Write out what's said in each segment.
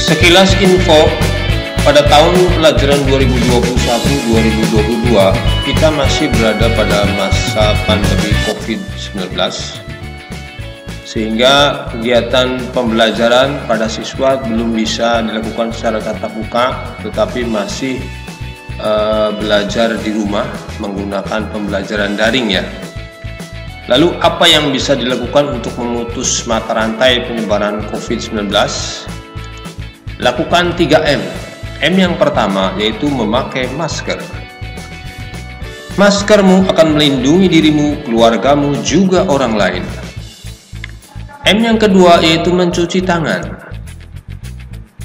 Sekilas info, pada tahun pelajaran 2021-2022 kita masih berada pada masa pandemi COVID-19, sehingga kegiatan pembelajaran pada siswa belum bisa dilakukan secara tatap muka, tetapi masih belajar di rumah menggunakan pembelajaran daring ya. Lalu apa yang bisa dilakukan untuk memutus mata rantai penyebaran COVID-19? Lakukan 3M. M yang pertama yaitu memakai masker. Maskermu akan melindungi dirimu, keluargamu, juga orang lain. M yang kedua yaitu mencuci tangan.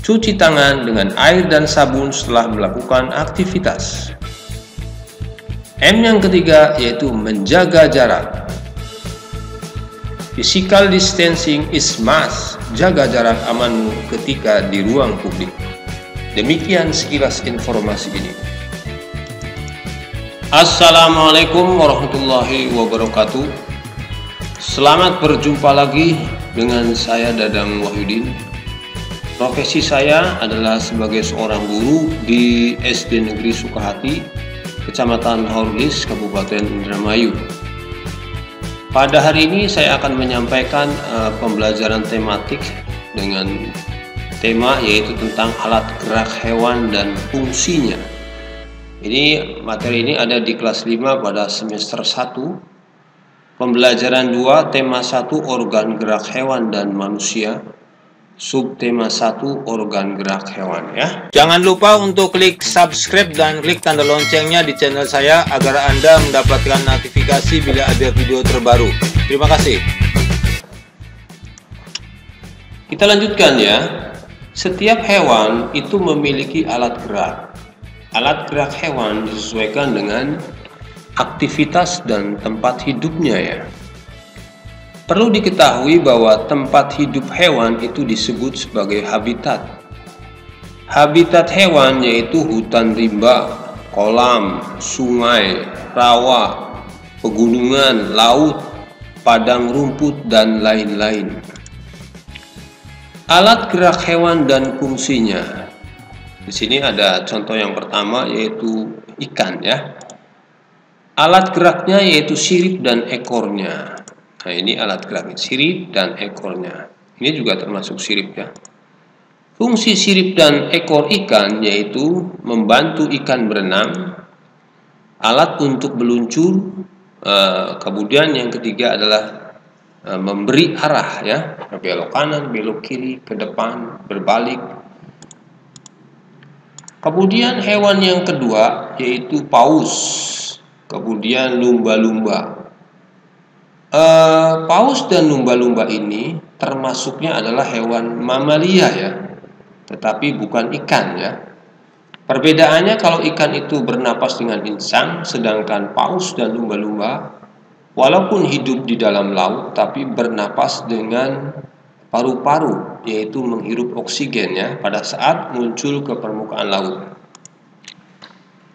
Cuci tangan dengan air dan sabun setelah melakukan aktivitas. M yang ketiga yaitu menjaga jarak. Physical distancing is must. Jaga jarak amanmu ketika di ruang publik. Demikian sekilas informasi ini. Assalamualaikum warahmatullahi wabarakatuh. Selamat berjumpa lagi dengan saya Dadang Wahyudin. Profesi saya adalah sebagai seorang guru di SD Negeri Sukahati, Kecamatan Haurlis, Kabupaten Indramayu. Pada hari ini saya akan menyampaikan pembelajaran tematik dengan tema yaitu tentang alat gerak hewan dan fungsinya. Ini materi ini ada di kelas 5 pada semester 1. Pembelajaran 2 tema 1 organ gerak hewan dan manusia. Subtema 1 organ gerak hewan ya. Jangan lupa untuk klik subscribe dan klik tanda loncengnya di channel saya agar Anda mendapatkan notifikasi bila ada video terbaru. Terima kasih. Kita lanjutkan ya. Setiap hewan itu memiliki alat gerak. Alat gerak hewan disesuaikan dengan aktivitas dan tempat hidupnya ya. Perlu diketahui bahwa tempat hidup hewan itu disebut sebagai habitat. Habitat hewan yaitu hutan rimba, kolam, sungai, rawa, pegunungan, laut, padang rumput, dan lain-lain. Alat gerak hewan dan fungsinya. Di sini ada contoh yang pertama yaitu ikan ya. Alat geraknya yaitu sirip dan ekornya. Nah ini alat geraknya, sirip dan ekornya. Ini juga termasuk sirip ya. Fungsi sirip dan ekor ikan yaitu membantu ikan berenang, alat untuk meluncur, kemudian yang ketiga adalah memberi arah ya, belok kanan, belok kiri, ke depan, berbalik. Kemudian hewan yang kedua yaitu paus, kemudian lumba-lumba. Paus dan lumba-lumba ini termasuknya adalah hewan mamalia ya, tetapi bukan ikan ya. Perbedaannya kalau ikan itu bernapas dengan insang, sedangkan paus dan lumba-lumba walaupun hidup di dalam laut tapi bernapas dengan paru-paru, yaitu menghirup oksigen ya pada saat muncul ke permukaan laut.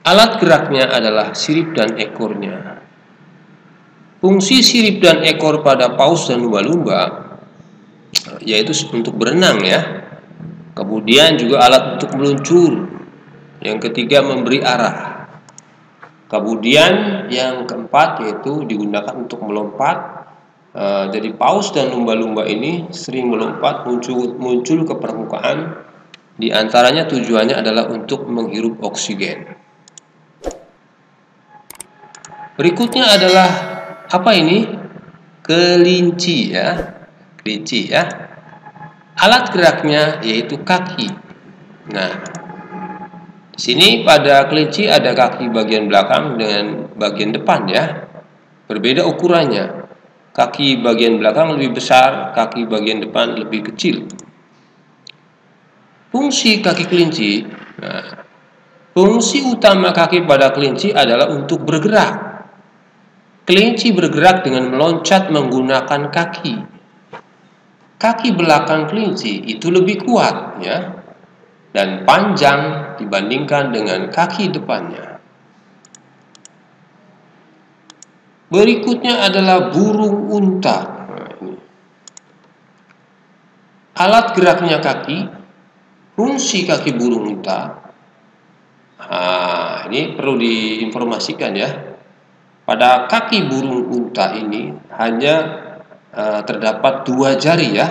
Alat geraknya adalah sirip dan ekornya. Fungsi sirip dan ekor pada paus dan lumba-lumba yaitu untuk berenang ya. Kemudian juga alat untuk meluncur. Yang ketiga memberi arah. Kemudian yang keempat yaitu digunakan untuk melompat. Jadi paus dan lumba-lumba ini sering melompat muncul ke permukaan. Di antaranya tujuannya adalah untuk menghirup oksigen. Berikutnya adalah apa ini? Kelinci ya. Kelinci ya. Alat geraknya yaitu kaki. Nah, di sini pada kelinci ada kaki bagian belakang dengan bagian depan ya. berbeda ukurannya. Kaki bagian belakang lebih besar, kaki bagian depan lebih kecil. Fungsi kaki kelinci. Nah, fungsi utama kaki pada kelinci adalah untuk bergerak. Kelinci bergerak dengan meloncat menggunakan kaki. Kaki belakang kelinci itu lebih kuat, ya, dan panjang dibandingkan dengan kaki depannya. Berikutnya adalah burung unta. Alat geraknya kaki, fungsi kaki burung unta. Ini perlu diinformasikan, ya. Pada kaki burung unta ini hanya terdapat 2 jari, ya.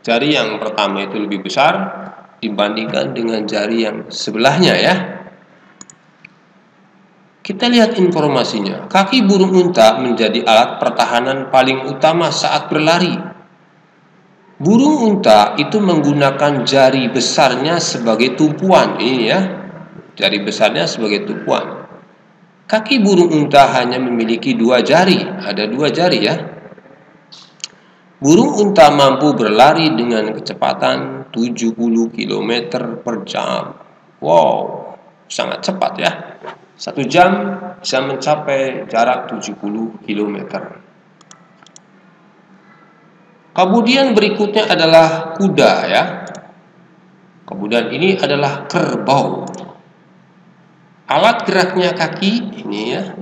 Jari yang pertama itu lebih besar dibandingkan dengan jari yang sebelahnya, ya. Kita lihat informasinya. Kaki burung unta menjadi alat pertahanan paling utama saat berlari. Burung unta itu menggunakan jari besarnya sebagai tumpuan. Ini, ya, jari besarnya sebagai tumpuan. Kaki burung unta hanya memiliki 2 jari. Ada 2 jari, ya. Burung unta mampu berlari dengan kecepatan 70 km per jam. Wow, sangat cepat, ya. 1 jam bisa mencapai jarak 70 km. Kemudian berikutnya adalah kuda, ya. Kemudian ini adalah kerbau. Alat geraknya kaki ini, ya.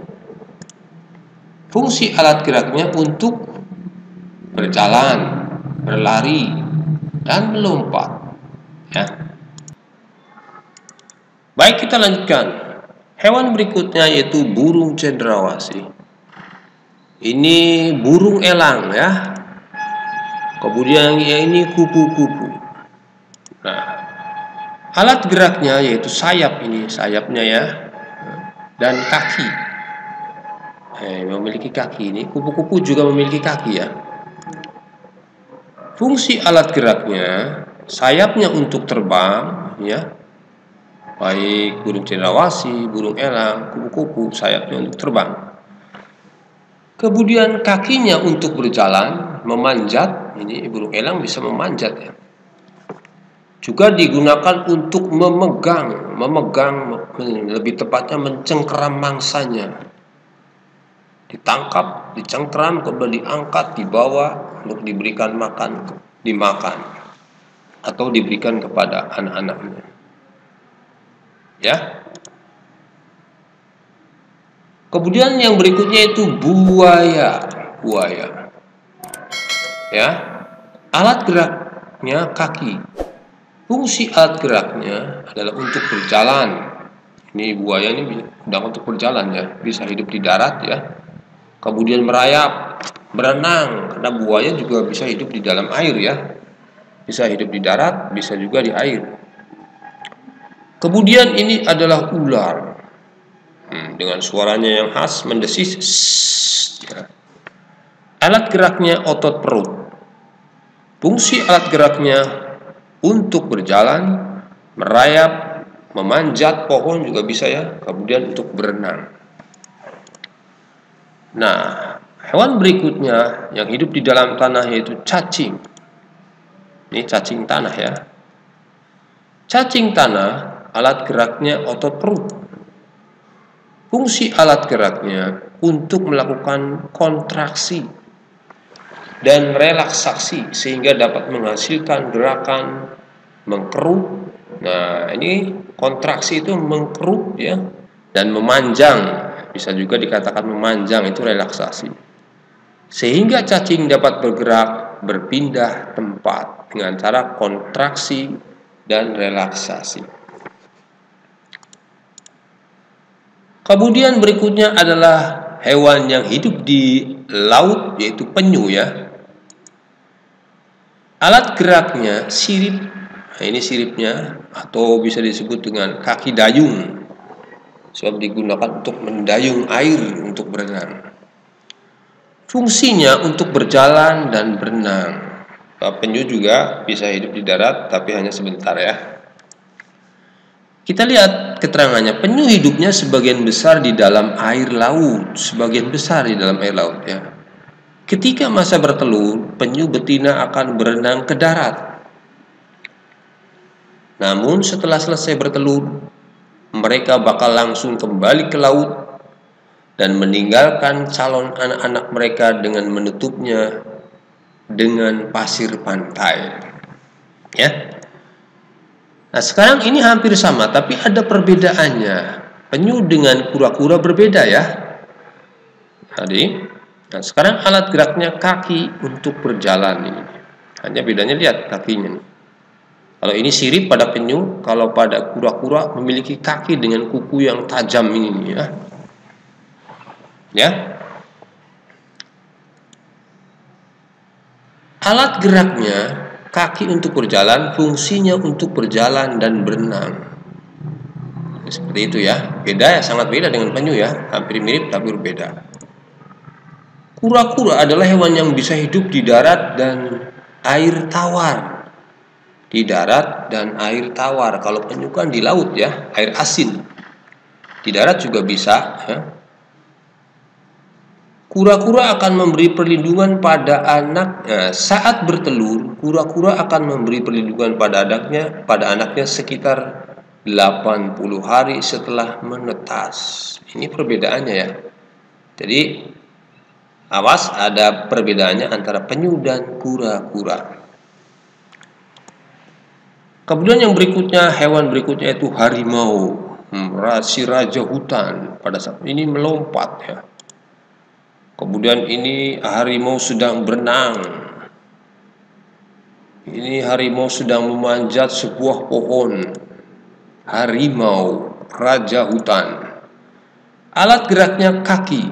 Fungsi alat geraknya untuk berjalan, berlari, dan melompat, ya. Baik, kita lanjutkan. Hewan berikutnya yaitu burung cendrawasih. Ini burung elang, ya. Kemudian ini kupu-kupu. Nah, alat geraknya yaitu sayap, ini sayapnya, ya, dan kaki. Memiliki kaki. Ini kupu-kupu juga memiliki kaki, ya. Fungsi alat geraknya, sayapnya untuk terbang, ya. Baik burung cendrawasih, burung elang, kupu-kupu, sayapnya untuk terbang. Kemudian kakinya untuk berjalan, memanjat. Ini burung elang bisa memanjat, ya. Juga digunakan untuk memegang, lebih tepatnya mencengkeram mangsanya. Ditangkap, dicengkeram, kemudian diangkat, dibawa untuk diberikan makan, dimakan, atau diberikan kepada anak-anaknya, ya. Kemudian yang berikutnya itu buaya, ya. Alat geraknya kaki. Fungsi alat geraknya adalah untuk berjalan. Ini buaya ini sedang untuk berjalan, ya, bisa hidup di darat, ya. Kemudian merayap, berenang, karena buaya juga bisa hidup di dalam air, ya. Bisa hidup di darat, bisa juga di air. Kemudian ini adalah ular. Dengan suaranya yang khas, mendesis, ya. Alat geraknya otot perut. Fungsi alat geraknya untuk berjalan, merayap, memanjat pohon juga bisa, ya. Kemudian untuk berenang. Nah, hewan berikutnya yang hidup di dalam tanah yaitu cacing. Ini cacing tanah, ya. Cacing tanah, alat geraknya otot perut. Fungsi alat geraknya untuk melakukan kontraksi dan relaksasi sehingga dapat menghasilkan gerakan mengkerut. Nah, ini kontraksi itu mengkerut, ya, dan memanjang. Bisa juga dikatakan memanjang itu relaksasi. Sehingga cacing dapat bergerak, berpindah tempat dengan cara kontraksi dan relaksasi. Kemudian berikutnya adalah hewan yang hidup di laut yaitu penyu, ya. Alat geraknya sirip. Nah, ini siripnya, atau bisa disebut dengan kaki dayung, sebab digunakan untuk mendayung air untuk berenang. Fungsinya untuk berjalan dan berenang. Penyu juga bisa hidup di darat, tapi hanya sebentar, ya. Kita lihat keterangannya, penyu hidupnya sebagian besar di dalam air laut, sebagian besar di dalam air laut ya. Ketika masa bertelur, penyu betina akan berenang ke darat. Namun setelah selesai bertelur, mereka bakal langsung kembali ke laut dan meninggalkan calon anak-anak mereka dengan menutupnya dengan pasir pantai. Ya. Nah, sekarang ini hampir sama, tapi ada perbedaannya. Penyu dengan kura-kura berbeda ya. Tadi, nah sekarang alat geraknya kaki untuk berjalan ini. Hanya bedanya lihat kakinya nih. Kalau ini sirip pada penyu, kalau pada kura-kura memiliki kaki dengan kuku yang tajam ini ya. Ya. Alat geraknya kaki untuk berjalan, fungsinya untuk berjalan dan berenang. Seperti itu ya. Beda ya, sangat beda dengan penyu ya. Hampir mirip tapi berbeda. Kura-kura adalah hewan yang bisa hidup di darat dan air tawar. Di darat dan air tawar. Kalau penyu kan di laut ya, air asin. Di darat juga bisa ya. Kura-kura akan memberi perlindungan pada anaknya saat bertelur. Kura-kura akan memberi perlindungan pada anaknya sekitar 80 hari setelah menetas. Ini perbedaannya ya. Jadi awas, ada perbedaannya antara penyu dan kura-kura. Kemudian yang berikutnya, hewan berikutnya itu harimau, si raja hutan. Pada saat ini melompat ya. Kemudian ini harimau sedang berenang. Ini harimau sedang memanjat sebuah pohon. Harimau, raja hutan. Alat geraknya kaki.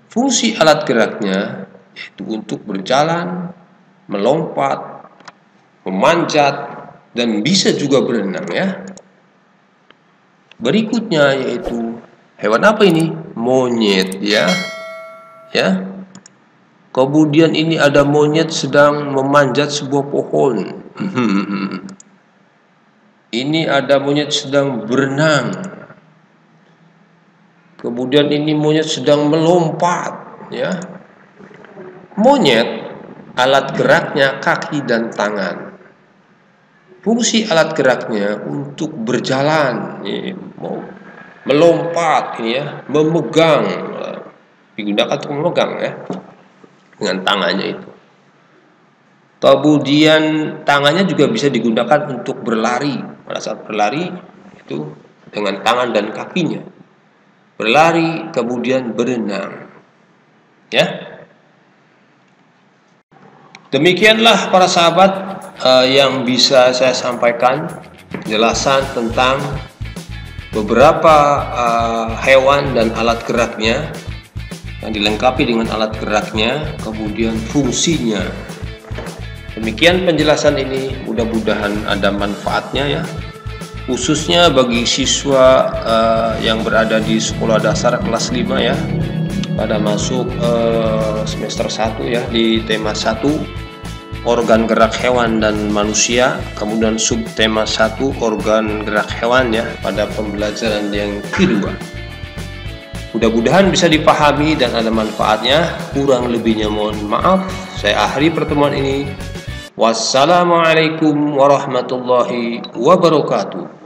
Fungsi alat geraknya yaitu untuk berjalan, melompat, memanjat, dan bisa juga berenang ya. Berikutnya yaitu hewan apa ini? Monyet ya. Ya. Kemudian ini ada monyet sedang memanjat sebuah pohon. Ini ada monyet sedang berenang. Kemudian ini monyet sedang melompat ya. Monyet alat geraknya kaki dan tangan. Fungsi alat geraknya untuk berjalan, melompat ini ya, memegang, digunakan untuk memegang ya dengan tangannya itu. Kemudian tangannya juga bisa digunakan untuk berlari. Pada saat berlari itu dengan tangan dan kakinya. Berlari kemudian berenang. Ya. Demikianlah para sahabat yang bisa saya sampaikan penjelasan tentang beberapa hewan dan alat geraknya yang dilengkapi dengan alat geraknya, kemudian fungsinya. Demikian penjelasan ini, mudah-mudahan ada manfaatnya ya, khususnya bagi siswa yang berada di sekolah dasar kelas 5 ya, pada masuk semester 1 ya, di tema 1 organ gerak hewan dan manusia, kemudian subtema 1 organ gerak hewan ya, pada pembelajaran yang kedua. Mudah-mudahan bisa dipahami dan ada manfaatnya. Kurang lebihnya mohon maaf. Saya akhiri pertemuan ini. Wassalamualaikum warahmatullahi wabarakatuh.